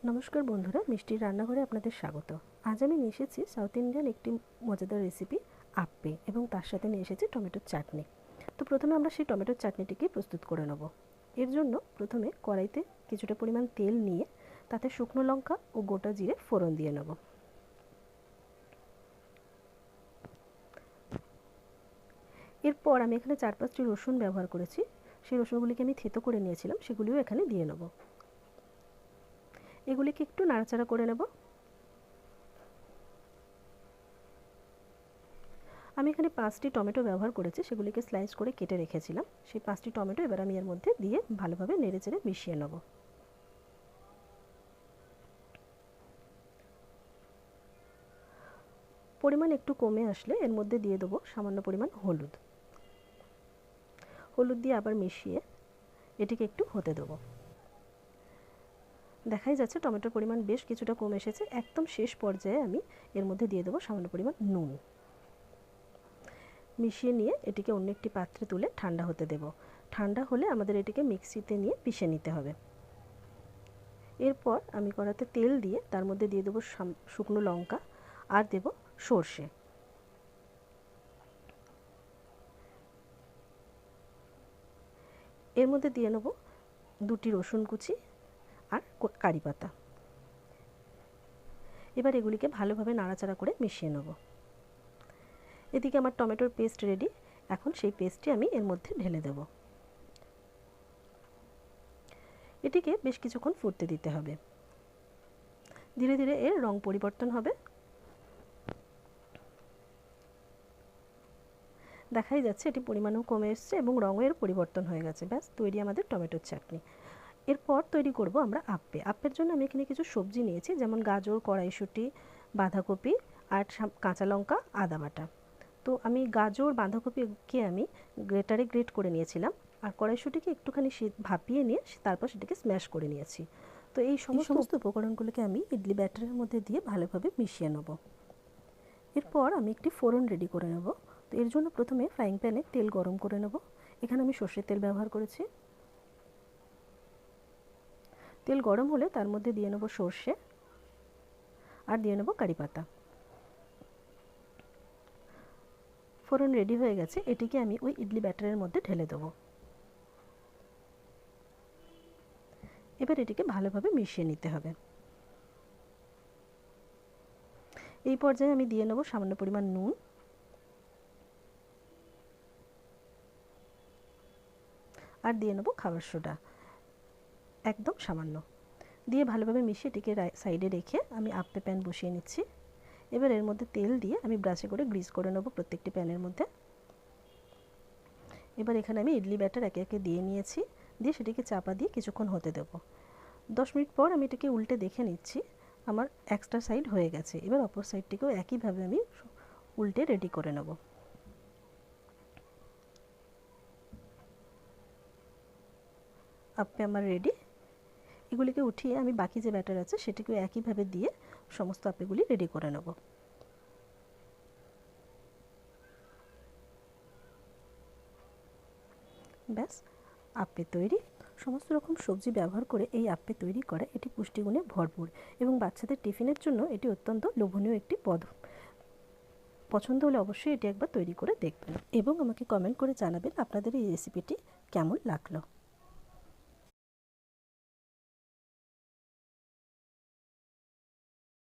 নমস্কার বন্ধুরা, মিষ্টির রান্নাঘরে আপনাদের স্বাগত। আজ আমি নিয়ে এসেছি সাউথ ইন্ডিয়ান একটি মজাদার রেসিপি আপ্পে, এবং তার সাথে নিয়ে এসেছি টমেটোর চাটনি। তো প্রথমে আমরা সেই টমেটোর চাটনিটিকে প্রস্তুত করে নেব। এর জন্য প্রথমে কড়াইতে কিছুটা পরিমাণ তেল নিয়ে তাতে শুকনো লঙ্কা ও গোটা জিরে ফোড়ন দিয়ে নেব। এরপর আমি এখানে 4-5টি রসুন ব্যবহার করেছি। সেই রসুনগুলিকে আমি থেতো করে নিয়েছিলাম, সেগুলিও এখানে দিয়ে নেব। এগুলিকে একটু নাড়াচাড়া করে নেব। আমি এখানে 5টি টমেটো ব্যবহার করেছি, সেগুলিকে স্লাইস করে কেটে রেখেছিলাম। সেই 5টি টমেটো এবার আমি এর মধ্যে দিয়ে ভালোভাবে নেড়েচেড়ে মিশিয়ে নেব। পরিমাণ একটু কমে আসলে এর মধ্যে দিয়ে দেবো সামান্য পরিমাণ হলুদ। হলুদ দিয়ে আবার মিশিয়ে এটিকে একটু হতে দেবো। দেখাই যাচ্ছে টমেটোর পরিমাণ বেশ কিছুটা কমে এসেছে। একদম শেষ পর্যায়ে আমি এর মধ্যে দিয়ে দেবো সামান্য পরিমাণ নুন। মিশিয়ে নিয়ে এটিকে অন্য একটি পাত্রে তুলে ঠান্ডা হতে দেব। ঠান্ডা হলে আমাদের এটিকে মিক্সিতে নিয়ে পিষে নিতে হবে। এরপর আমি কড়াতে তেল দিয়ে তার মধ্যে দিয়ে দেবো শুকনো লঙ্কা আর দেব সর্ষে। এর মধ্যে দিয়ে নেব 2টি রসুন কুচি আর কারি পাতা। এবার এগুলিকে ভালোভাবে নাড়াচাড়া করে মিশিয়ে নেব। এদিকে আমার টমেটোর পেস্ট রেডি। এখন সেই পেস্টটি আমি এর মধ্যে ঢেলে দেব। এটিকে বেশ কিছুক্ষণ ফুটতে দিতে হবে। ধীরে ধীরে এর রং পরিবর্তন হবে। দেখাই যাচ্ছে এটি পরিমাণও কমে এসছে এবং রঙের পরিবর্তন হয়ে গেছে। ব্যাস তৈরি আমাদের টমেটোর চাটনি। এরপর তৈরি করব আমরা আপ্পে। আপ্পের জন্য আমি এখানে কিছু সবজি নিয়েছি, যেমন গাজর, কড়াইশুঁটি, বাঁধাকপি আর কাঁচা লঙ্কা, আদা বাটা। তো আমি গাজর, বাঁধাকপিকে আমি গ্রেটারে গ্রেট করে নিয়েছিলাম, আর কড়াইশুঁটিকে একটুখানি ভাপিয়ে নিয়ে তারপর সেটাকে স্ম্যাশ করে নিয়েছি। তো এই সমস্ত উপকরণগুলোকে আমি ইডলি ব্যাটারের মধ্যে দিয়ে ভালোভাবে মিশিয়ে নেব। এরপর আমি একটি ফোড়ন রেডি করে নেব। তো এর জন্য প্রথমে ফ্রাইং প্যানে তেল গরম করে নেব। এখানে আমি সর্ষের তেল ব্যবহার করেছি। তেল গরম হলে তার মধ্যে দিয়ে নেব সর্ষে আর দিয়ে নেব কারি পাতা। ফোড়ন রেডি হয়ে গেছে, এটিকে আমি ওই ইডলি ব্যাটারের মধ্যে ঢেলে দেবো। এবার এটিকে ভালোভাবে মিশিয়ে নিতে হবে। এই পর্যায়ে আমি দিয়ে নেব সামান্য পরিমাণ নুন আর দিয়ে নেব খাবার সোডা, একদম সামান্য। দিয়ে ভালোভাবে মিশিয়ে এটিকে সাইডে রেখে আমি আপ্পে প্যান বসিয়ে নিচ্ছি। এবার এর মধ্যে তেল দিয়ে আমি ব্রাশে করে গ্রিস করে নেব প্রত্যেকটি প্যানের মধ্যে। এবার এখানে আমি ইডলি ব্যাটার একে একে দিয়ে নিয়েছি, দিয়ে সেটিকে চাপা দিয়ে কিছুক্ষণ হতে দেব। 10 মিনিট পর আমি এটাকে উল্টে দেখে নিচ্ছি, আমার একটা সাইড হয়ে গেছে। এবার অপর সাইডটিকেও একইভাবে আমি উল্টে রেডি করে নেব। আপ্পে আমার রেডি। এগুলিকে উঠিয়ে আমি বাকি যে ব্যাটার আছে সেটিকেও একইভাবে দিয়ে সমস্ত আপ্পেগুলি রেডি করে নেব। ব্যাস, আপ্পে তৈরি। সমস্ত রকম সবজি ব্যবহার করে এই আপ্পে তৈরি করা এটি পুষ্টিগুণে ভরপুর, এবং বাচ্চাদের টিফিনের জন্য এটি অত্যন্ত লোভনীয় একটি পদ। পছন্দ হলে অবশ্যই এটি একবার তৈরি করে দেখবেন এবং আমাকে কমেন্ট করে জানাবেন আপনাদের এই রেসিপিটি কেমন লাগলো।